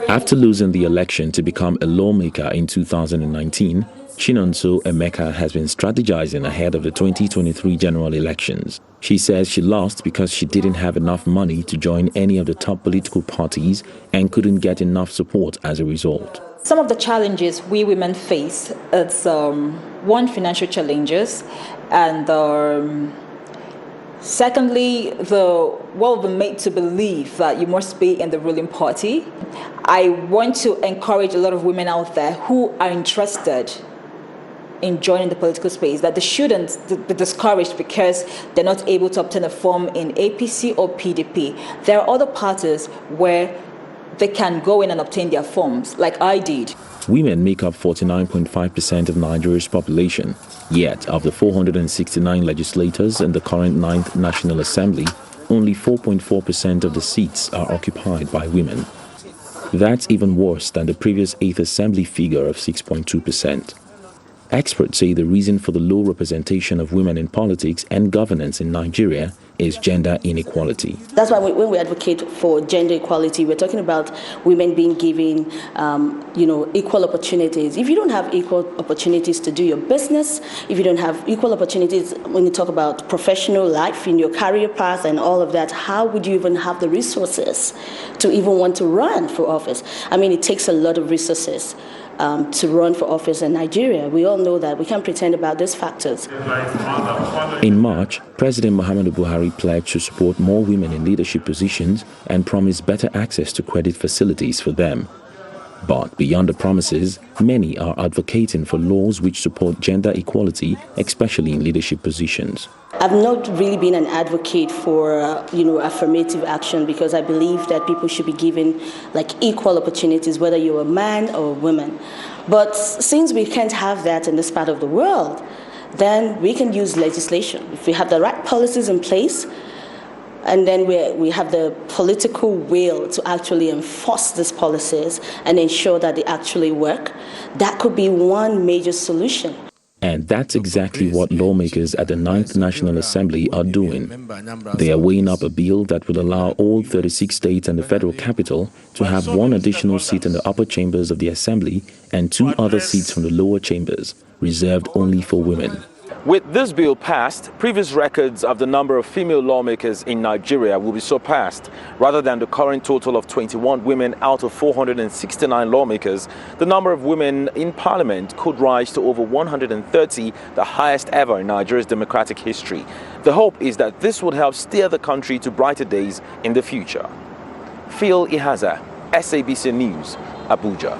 After losing the election to become a lawmaker in 2019, Chinonso Emeka has been strategizing ahead of the 2023 general elections. She says she lost because she didn't have enough money to join any of the top political parties and couldn't get enough support as a result. Some of the challenges we women face is one, financial challenges, and secondly, we've been made to believe that you must be in the ruling party. I want to encourage a lot of women out there who are interested in joining the political space that they shouldn't be discouraged because they're not able to obtain a form in APC or PDP. There are other parties where they can go in and obtain their forms, like I did. Women make up 49.5% of Nigeria's population, yet of the 469 legislators in the current 9th National Assembly, only 4.4% of the seats are occupied by women. That's even worse than the previous 8th Assembly figure of 6.2%. Experts say the reason for the low representation of women in politics and governance in Nigeria is gender inequality. That's why when we advocate for gender equality, we're talking about women being given, equal opportunities. If you don't have equal opportunities to do your business, if you don't have equal opportunities when you talk about professional life, in your career path and all of that, how would you even have the resources to even want to run for office? I mean, it takes a lot of resources to run for office in Nigeria. We all know that. We can't pretend about these factors. In March, President Muhammadu Buhari pledged to support more women in leadership positions and promised better access to credit facilities for them. But beyond the promises, many are advocating for laws which support gender equality, especially in leadership positions. I've not really been an advocate for, affirmative action because I believe that people should be given equal opportunities, whether you're a man or a woman. But since we can't have that in this part of the world, then we can use legislation. If we have the right policies in place, and then we have the political will to actually enforce these policies and ensure that they actually work, that could be one major solution. And that's exactly what lawmakers at the 9th National Assembly are doing. They are weighing up a bill that would allow all 36 states and the federal capital to have one additional seat in the upper chambers of the Assembly and 2 other seats from the lower chambers, reserved only for women. With this bill passed, previous records of the number of female lawmakers in Nigeria will be surpassed. Rather than the current total of 21 women out of 469 lawmakers, the number of women in parliament could rise to over 130, the highest ever in Nigeria's democratic history. The hope is that this would help steer the country to brighter days in the future. Phil Ihaza, SABC News, Abuja.